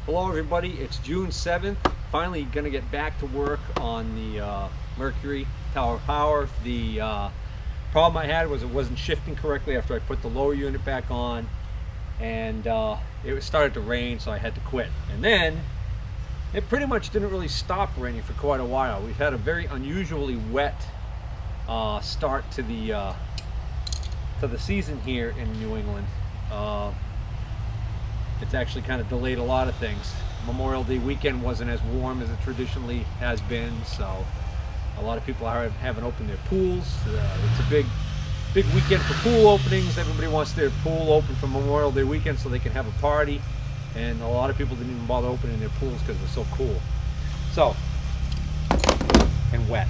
Hello everybody, it's June 7th. Finally gonna get back to work on the Mercury Tower Power. The problem I had was it wasn't shifting correctly after I put the lower unit back on, and it started to rain, so I had to quit. And then it pretty much didn't really stop raining for quite a while. We've had a very unusually wet start to the season here in New England. It's actually kind of delayed a lot of things. Memorial Day weekend wasn't as warm as it traditionally has been, so a lot of people haven't opened their pools. It's a big weekend for pool openings. Everybody wants their pool open for Memorial Day weekend so they can have a party, and a lot of people didn't even bother opening their pools because it was so cool. So, and wet.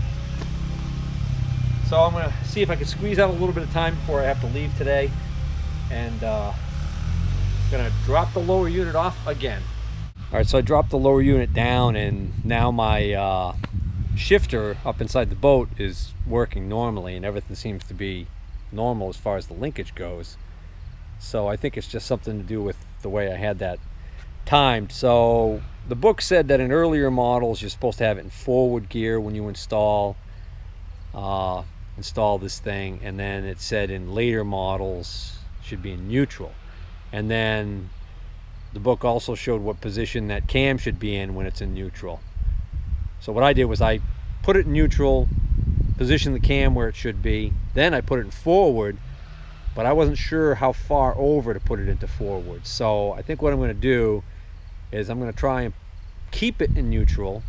So I'm gonna see if I can squeeze out a little bit of time before I have to leave today, and gonna drop the lower unit off again. All right, so I dropped the lower unit down, and now my shifter up inside the boat is working normally, and everything seems to be normal as far as the linkage goes. So I think it's just something to do with the way I had that timed. So the book said that in earlier models you're supposed to have it in forward gear when you install this thing, and then it said in later models should be in neutral. And then the book also showed what position that cam should be in when it's in neutral. So what I did was I put it in neutral, positioned the cam where it should be, then I put it in forward, but I wasn't sure how far over to put it into forward. So I think what I'm going to do is I'm going to try and keep it in neutral,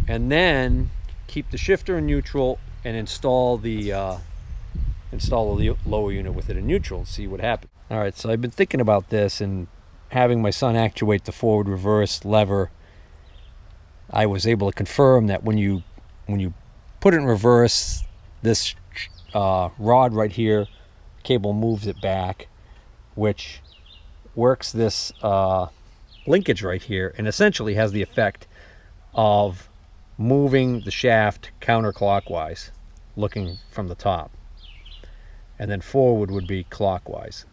and then keep the shifter in neutral and install the lower unit with it in neutral and see what happens. All right, so I've been thinking about this, and having my son actuate the forward reverse lever, I was able to confirm that when you put it in reverse, this rod right here, cable moves it back, which works this linkage right here, and essentially has the effect of moving the shaft counterclockwise, looking from the top, and then forward would be clockwise.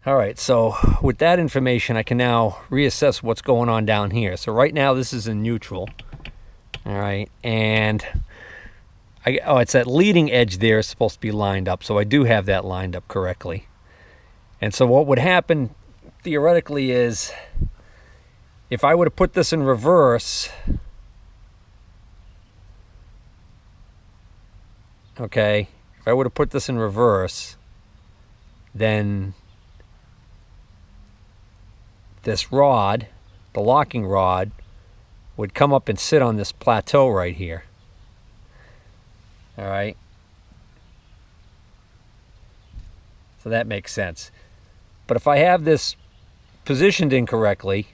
All right, so with that information, I can now reassess what's going on down here. So right now this is in neutral. All right, and it's that leading edge there is supposed to be lined up, so I do have that lined up correctly. And so what would happen theoretically is, if I were to put this in reverse, okay, if I were to put this in reverse, then this rod, the locking rod, would come up and sit on this plateau right here. All right. So that makes sense. But if I have this positioned incorrectly,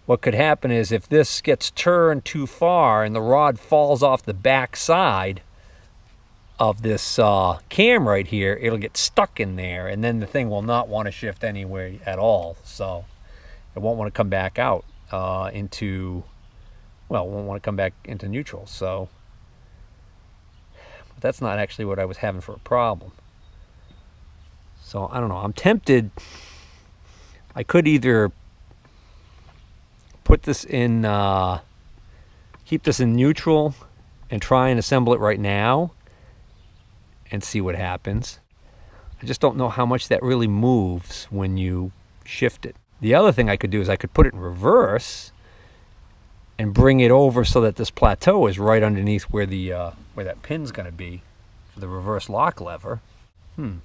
what could happen is, if this gets turned too far and the rod falls off the back side of this cam right here, it'll get stuck in there, and then the thing will not want to shift anywhere at all. So it won't want to come back out into neutral. So but that's not actually what I was having for a problem. So I don't know, I'm tempted. I could either put this in, keep this in neutral and try and assemble it right now and see what happens. I just don't know how much that really moves when you shift it. The other thing I could do is I could put it in reverse and bring it over so that this plateau is right underneath where the where that pin's going to be for the reverse lock lever. All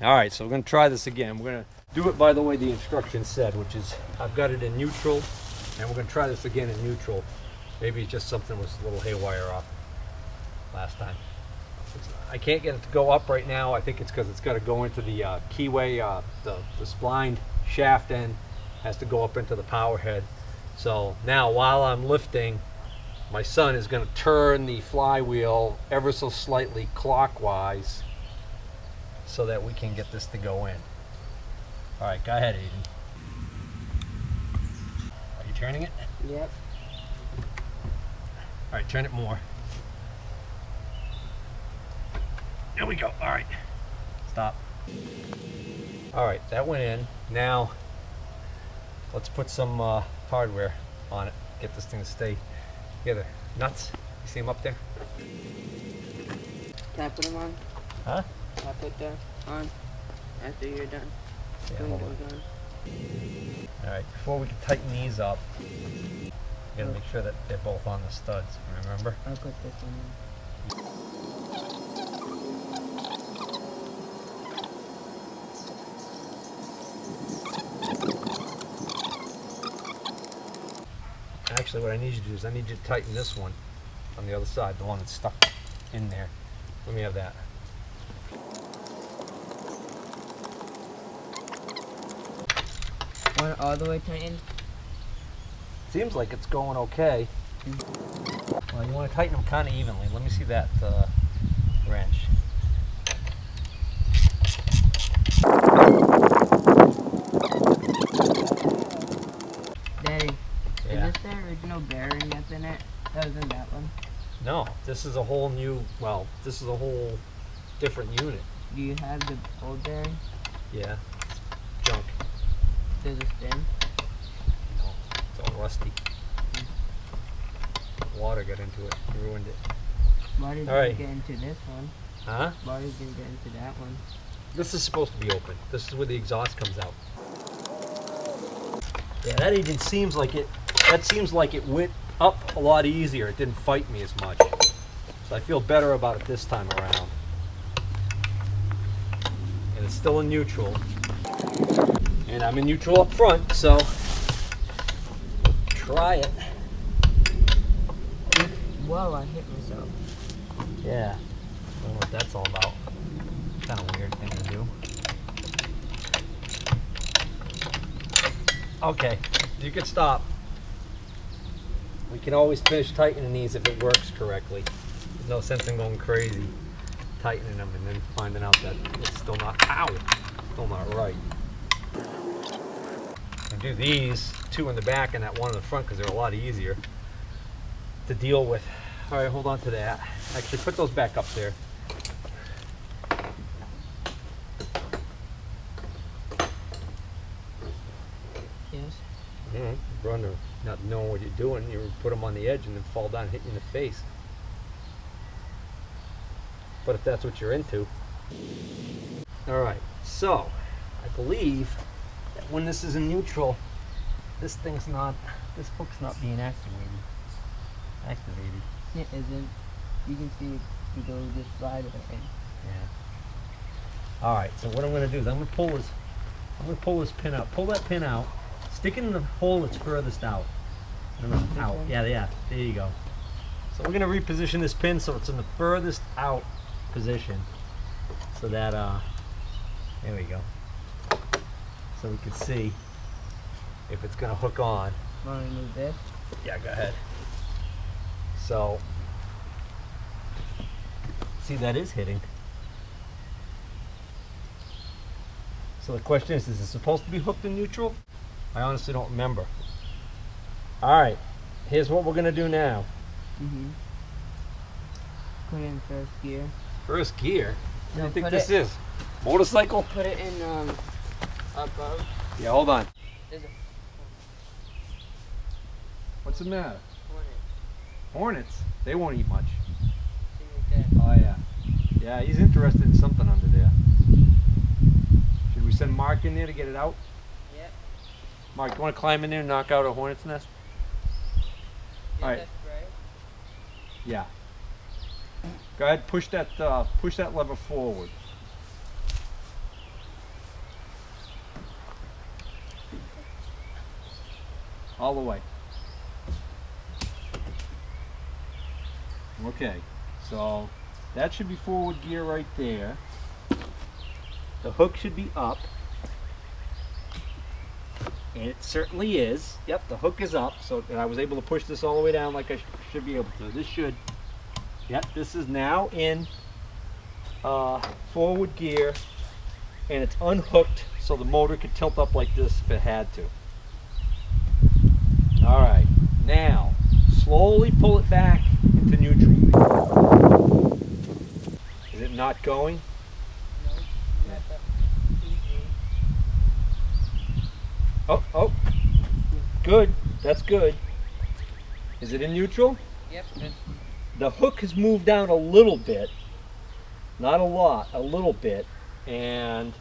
right, so we're going to try this again. We're going to do it by the way the instructions said, which is I've got it in neutral, and we're going to try this again in neutral. Maybe it's just something was a little haywire off last time. I can't get it to go up right now. I think it's because it's got to go into the keyway. The splined shaft end has to go up into the power head. So now, while I'm lifting, my son is going to turn the flywheel ever so slightly clockwise so that we can get this to go in. All right, go ahead, Aiden. Are you turning it? Yep. All right, turn it more. There we go. All right. Stop. All right, that went in. Now Let's put some hardware on it. Get this thing to stay together. Nuts. You see them up there? Can I put them on? Huh? Can I put them on after you're done? Yeah, When hold we're on. done? Alright, before we can tighten these up, you gotta make sure that they're both on the studs, remember? I'll put this one in. Actually, what I need you to do is I need you to tighten this one on the other side, the one that's stuck in there. Let me have that. Want it all the way tightened? Seems like it's going okay. Well, you want to tighten them kind of evenly. Let me see that wrench. Daddy, Yeah. is this the original bearing that's in it? That was in that one. No, this is a whole new, well, this is a whole different unit. Do you have the old bearing? Yeah, it's junk. Does it spin? No, it's all rusty. Water got into it, ruined it. Why did All you right. get into this one? Huh? Why did you get into that one? This is supposed to be open. This is where the exhaust comes out. Yeah, that even seems like it, that seems like it went up a lot easier. It didn't fight me as much. So I feel better about it this time around. And it's still in neutral. And I'm in neutral up front, so try it. Whoa, I hit myself. Yeah. I don't know what that's all about. Kind of weird thing to do. Okay, you can stop. We can always finish tightening these if it works correctly. There's no sense in going crazy tightening them and then finding out that it's still not, ow, still not right. And do these two in the back and that one in the front because they're a lot easier to deal with. All right, hold on to that. Actually, put those back up there. Yes. Run or not knowing what you're doing, you put them on the edge and then fall down and hit you in the face. But if that's what you're into. All right, so I believe that when this is in neutral, this thing's not, this hook's not being activated. It isn't. You can see it to go this side of it. Yeah. All right, so what I'm going to do is I'm going to pull this pin out. Pull that pin out. Stick it in the hole that's furthest out. Out. one? Yeah. There you go. So we're going to reposition this pin so it's in the furthest out position. So that there we go. So we can see if it's going to hook on. Want to move this? Yeah, go ahead. So, see, that is hitting. So the question is it supposed to be hooked in neutral? I honestly don't remember. All right, here's what we're gonna do now. Mm-hmm. Put it in first gear. First gear? What do No, you think put this it- is? Motorcycle? Put it in above. Yeah, hold on. There's a What's the matter? hornet. Hornets? They won't eat much. See right there. Oh yeah. Yeah, he's interested in something under there. Should we send Mark in there to get it out? Yep. Mark, you want to climb in there and knock out a hornet's nest? All right. That's right. Yeah. Go ahead, push that lever forward. All the way. Okay, so that should be forward gear right there. The hook should be up. And it certainly is. Yep, the hook is up, so I was able to push this all the way down like I should be able to. This should, yep, this is now in forward gear, and it's unhooked so the motor could tilt up like this if it had to. All right, now slowly pull it back into neutral. Is it not going? No. You have to easy. Oh, good. That's good. Is it in neutral? Yep. Good. The hook has moved down a little bit. Not a lot, a little bit. And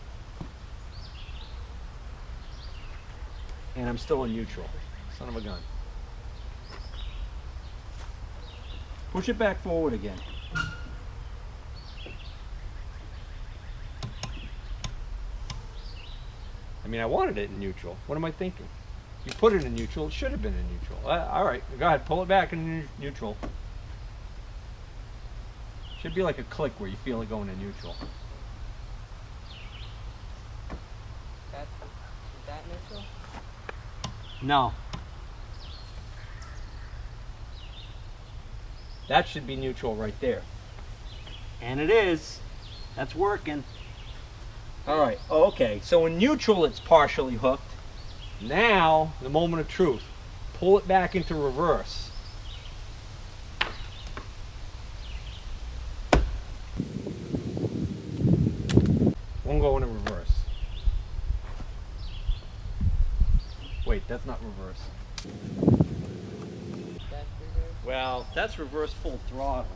I'm still in neutral. Son of a gun. Push it back forward again. I mean, I wanted it in neutral. What am I thinking? You put it in neutral, it should have been in neutral. All right, go ahead, pull it back in neutral. Should be like a click where you feel it going in neutral. Is that neutral? No. That should be neutral right there. And it is. That's working. All right, okay, so in neutral it's partially hooked. Now, the moment of truth. Pull it back into reverse. Won't go into reverse. Wait, that's not reverse. That's reverse. Well, that's reverse full throttle.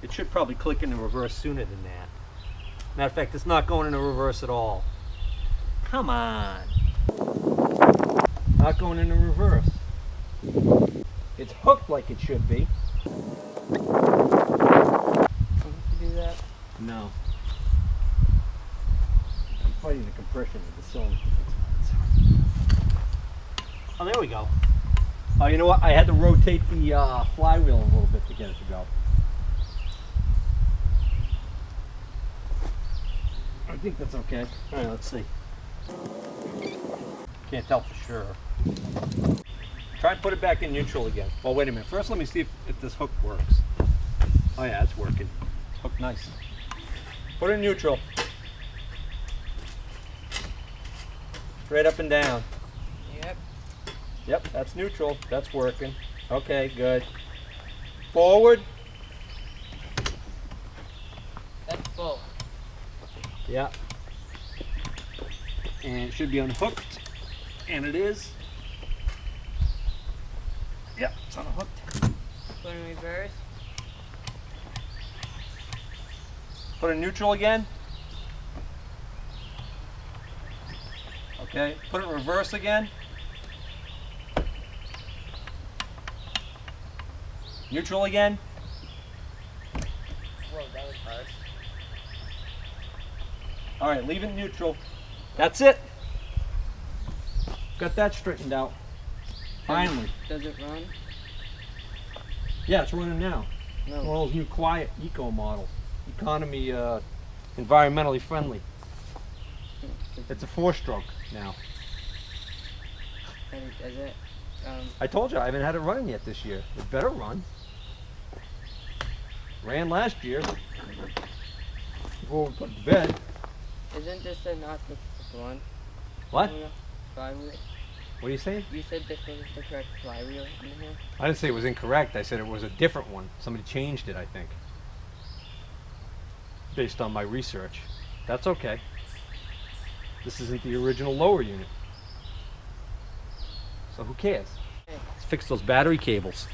It should probably click into reverse sooner than that. Matter of fact, it's not going into reverse at all. Come on. Not going into reverse. It's hooked like it should be. Can you do that? No. I'm fighting the compression of the cylinder. Oh, there we go. Oh, you know what? I had to rotate the flywheel a little bit to get it to go. I think that's okay. All right, let's see. Can't tell for sure. Try and put it back in neutral again. Well, wait a minute. First, let me see if this hook works. Oh yeah, it's working. It's hooked nice. Put it in neutral. Straight up and down. Yep. Yep, that's neutral. That's working. Okay, good. Forward. That's full. Yeah. And it should be unhooked. And it is. Yep, it's unhooked. Put in reverse. Put in neutral again. Okay, put it in reverse again. Neutral again. Whoa, that was hard. All right, leave it neutral. That's it. Got that straightened out. Finally. Does it run? Yeah, it's running now. No. One of those new quiet eco models. Economy, environmentally friendly. It's a 4-stroke now. Does it? I told you I haven't had it running yet this year. It better run. Ran last year before we put it to bed. Isn't this not the one? What? Flywheel? What are you saying? You said this was the correct flywheel in here? I didn't say it was incorrect. I said it was a different one. Somebody changed it, I think. Based on my research. That's okay. This isn't the original lower unit. So who cares? Let's fix those battery cables.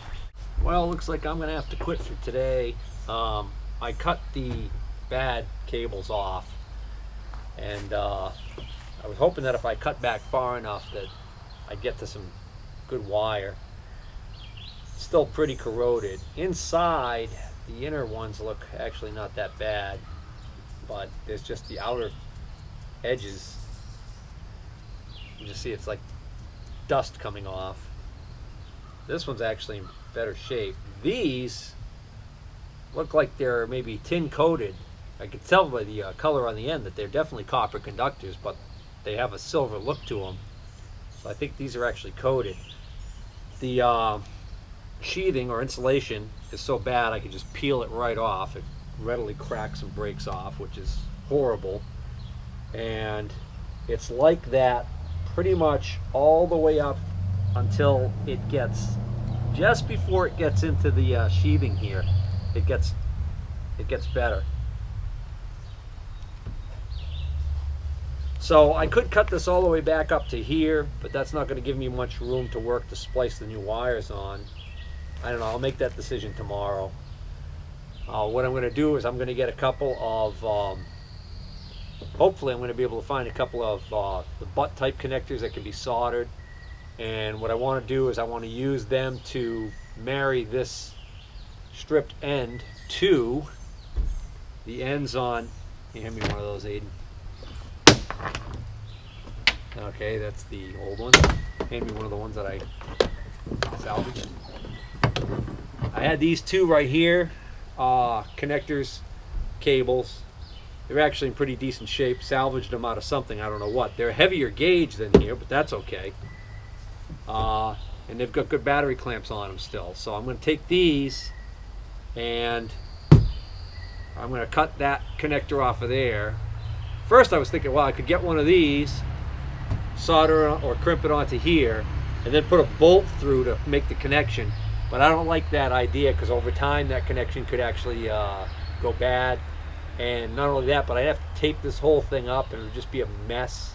Well, looks like I'm gonna have to quit for today. I cut the bad cables off, and I was hoping that if I cut back far enough that I'd get to some good wire. Still pretty corroded. Inside, the inner ones look actually not that bad, but there's just the outer edges. You just see it's like dust coming off. This one's actually in better shape. These look like they're maybe tin coated. I can tell by the color on the end that they're definitely copper conductors, but they have a silver look to them. So I think these are actually coated. The sheathing or insulation is so bad I can just peel it right off. It readily cracks and breaks off, which is horrible. And it's like that pretty much all the way up until it gets, just before it gets into the sheathing here, it gets better. So I could cut this all the way back up to here, but that's not going to give me much room to work to splice the new wires on. I don't know, I'll make that decision tomorrow. What I'm going to do is I'm going to get a couple of, hopefully I'm going to be able to find a couple of the butt type connectors that can be soldered. And what I want to do is I want to use them to marry this stripped end to the ends on, hand me one of those, Aiden. Okay, that's the old one. Hand me one of the ones that I salvaged. I had these two right here, connectors, cables. They're actually in pretty decent shape. Salvaged them out of something, I don't know what. They're heavier gauge than here, but that's okay. And they've got good battery clamps on them still. So I'm going to take these and I'm going to cut that connector off of there. First I was thinking, well, I could get one of these, solder it or crimp it onto here, and then put a bolt through to make the connection. But I don't like that idea because over time that connection could actually go bad. And not only that, but I have to tape this whole thing up and it'll just be a mess.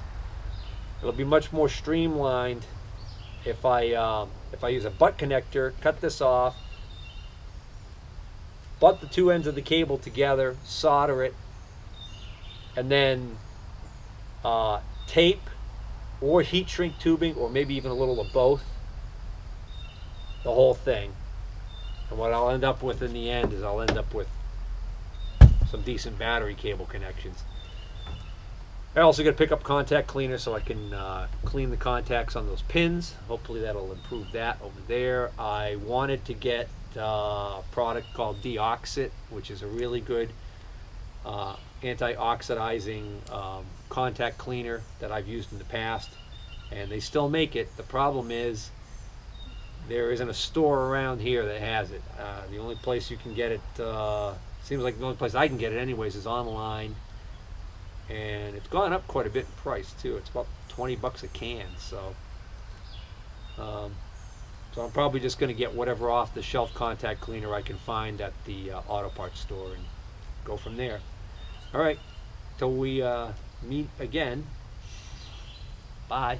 It'll be much more streamlined if I use a butt connector, cut this off, butt the two ends of the cable together, solder it, and then tape or heat shrink tubing, or maybe even a little of both, the whole thing. And what I'll end up with in the end is I'll end up with some decent battery cable connections. I also got to pick up contact cleaner so I can clean the contacts on those pins. Hopefully that'll improve that over there. I wanted to get a product called Deoxit, which is a really good anti-oxidizing contact cleaner that I've used in the past, and they still make it. The problem is there isn't a store around here that has it. The only place you can get it, seems like the only place I can get it anyways, is online. And it's gone up quite a bit in price too. It's about 20 bucks a can. So I'm probably just going to get whatever off the shelf contact cleaner I can find at the auto parts store and go from there. All right, till we meet again. Bye.